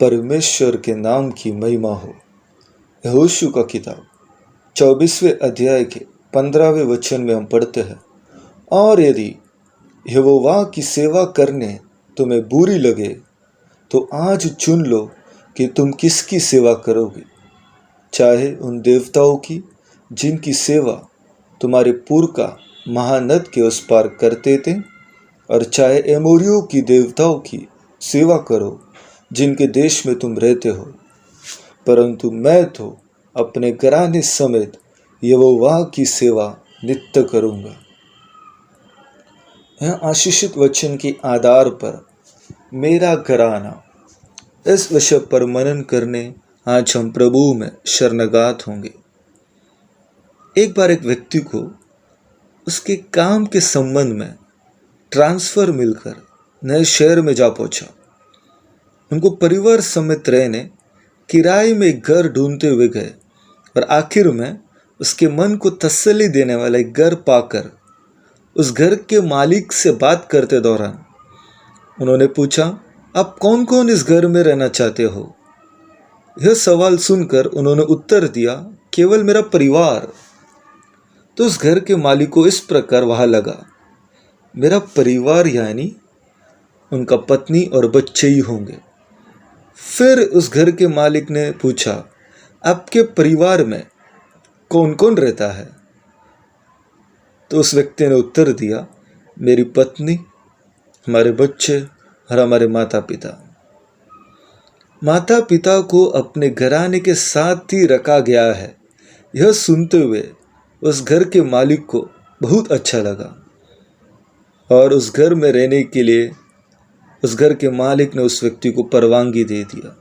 परमेश्वर के नाम की महिमा हो। यहोशू का किताब 24वें अध्याय के 15वें वचन में हम पढ़ते हैं, और यदि यहोवा की सेवा करने तुम्हें बुरी लगे तो आज चुन लो कि तुम किसकी सेवा करोगे, चाहे उन देवताओं की जिनकी सेवा तुम्हारे पुरखा महानद के उस पार करते थे, और चाहे एमोरियों की देवताओं की सेवा करो जिनके देश में तुम रहते हो। परंतु मैं तो अपने घराने समेत यहोवा की सेवा नित्य करूँगा। यह आशीषित वचन के आधार पर मेरा घराना, इस विषय पर मनन करने आज हम प्रभु में शरणगात होंगे। एक बार एक व्यक्ति को उसके काम के संबंध में ट्रांसफ़र मिलकर नए शहर में जा पहुंचा। उनको परिवार समेत रहने किराए में एक घर ढूंढते हुए गए, और आखिर में उसके मन को तसल्ली देने वाला एक घर पाकर उस घर के मालिक से बात करते दौरान उन्होंने पूछा, आप कौन कौन इस घर में रहना चाहते हो? यह सवाल सुनकर उन्होंने उत्तर दिया, केवल मेरा परिवार। तो उस घर के मालिक को इस प्रकार वहाँ लगा, मेरा परिवार यानी उनका पत्नी और बच्चे ही होंगे। फिर उस घर के मालिक ने पूछा, आपके परिवार में कौन कौन रहता है? तो उस व्यक्ति ने उत्तर दिया, मेरी पत्नी, हमारे बच्चे और हमारे माता पिता। माता पिता को अपने घराने के साथ ही रखा गया है। यह सुनते हुए उस घर के मालिक को बहुत अच्छा लगा, और उस घर में रहने के लिए उस घर के मालिक ने उस व्यक्ति को परवानगी दे दिया।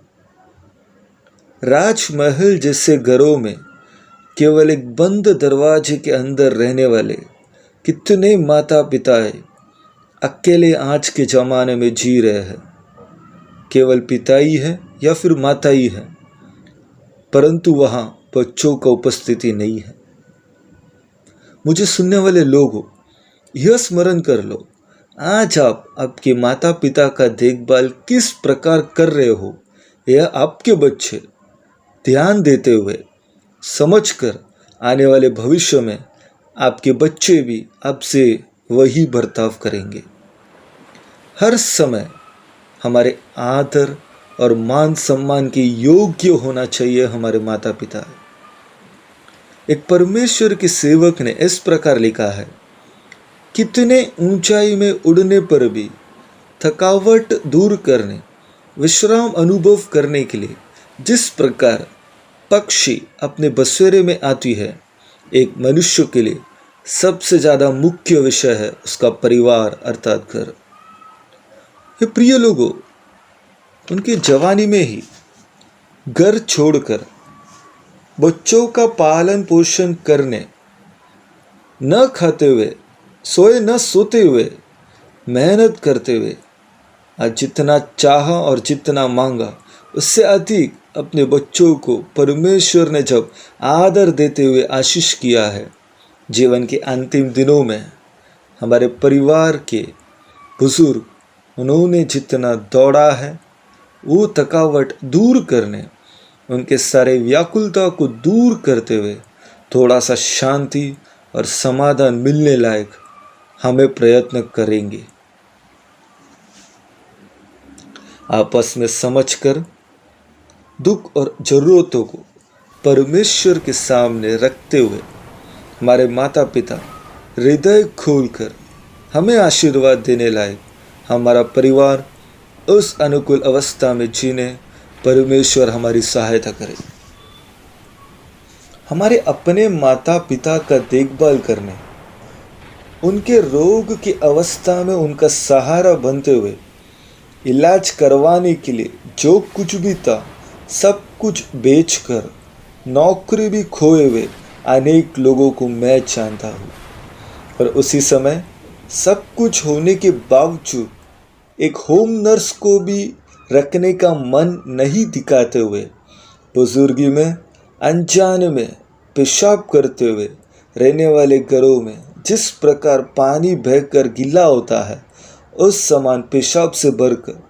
राजमहल जैसे घरों में केवल एक बंद दरवाजे के अंदर रहने वाले कितने माता पिता अकेले आज के ज़माने में जी रहे हैं। केवल पिता ही है या फिर माता ही है, परंतु वहाँ बच्चों का उपस्थिति नहीं है। मुझे सुनने वाले लोगों, यह स्मरण कर लो, आज आप आपके माता पिता का देखभाल किस प्रकार कर रहे हो, यह आपके बच्चे ध्यान देते हुए समझकर आने वाले भविष्य में आपके बच्चे भी आपसे वही बर्ताव करेंगे। हर समय हमारे आदर और मान सम्मान के योग्य होना चाहिए हमारे माता पिता। एक परमेश्वर के सेवक ने इस प्रकार लिखा है, कितने ऊंचाई में उड़ने पर भी थकावट दूर करने, विश्राम अनुभव करने के लिए जिस प्रकार पक्षी अपने बसेरे में आती है, एक मनुष्य के लिए सबसे ज़्यादा मुख्य विषय है उसका परिवार अर्थात घर। ये प्रिय लोगों, उनकी जवानी में ही घर छोड़कर बच्चों का पालन पोषण करने, न खाते हुए सोए न सोते हुए मेहनत करते हुए आज जितना चाहा और जितना मांगा उससे अधिक अपने बच्चों को परमेश्वर ने जब आदर देते हुए आशीष किया है, जीवन के अंतिम दिनों में हमारे परिवार के बुजुर्ग, उन्होंने जितना दौड़ा है वो थकावट दूर करने, उनके सारे व्याकुलता को दूर करते हुए थोड़ा सा शांति और समाधान मिलने लायक हमें प्रयत्न करेंगे। आपस में समझकर दुख और ज़रूरतों को परमेश्वर के सामने रखते हुए हमारे माता पिता हृदय खोलकर हमें आशीर्वाद देने लायक हमारा परिवार उस अनुकूल अवस्था में जीने परमेश्वर हमारी सहायता करे। हमारे अपने माता पिता का देखभाल करने, उनके रोग की अवस्था में उनका सहारा बनते हुए इलाज करवाने के लिए जो कुछ भी था सब कुछ बेचकर नौकरी भी खोए हुए अनेक लोगों को मैं जानता हूँ। और उसी समय सब कुछ होने के बावजूद एक होम नर्स को भी रखने का मन नहीं दिखाते हुए बुजुर्गी में अनजाने में पेशाब करते हुए रहने वाले घरों में जिस प्रकार पानी बहकर गीला होता है, उस समान पेशाब से भरकर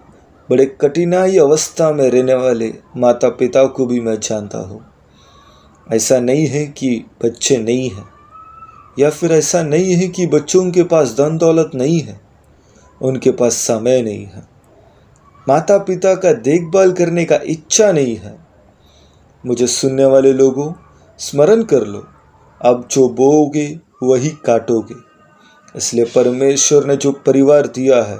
बड़े कठिनाई अवस्था में रहने वाले माता पिता को भी मैं जानता हूँ। ऐसा नहीं है कि बच्चे नहीं हैं, या फिर ऐसा नहीं है कि बच्चों के पास धन दौलत नहीं है, उनके पास समय नहीं है, माता पिता का देखभाल करने का इच्छा नहीं है। मुझे सुनने वाले लोगों, स्मरण कर लो, अब जो बोओगे वही काटोगे। इसलिए परमेश्वर ने जो परिवार दिया है,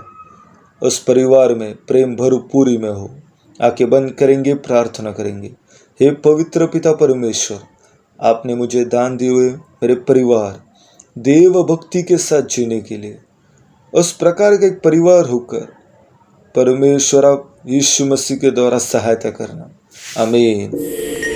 उस परिवार में प्रेम भरपूरी में हो। आंखें बंद करेंगे, प्रार्थना करेंगे। हे पवित्र पिता परमेश्वर, आपने मुझे दान दिए हुए मेरे परिवार देव भक्ति के साथ जीने के लिए, उस प्रकार का एक परिवार होकर परमेश्वर आप यीशु मसीह के द्वारा सहायता करना। आमीन।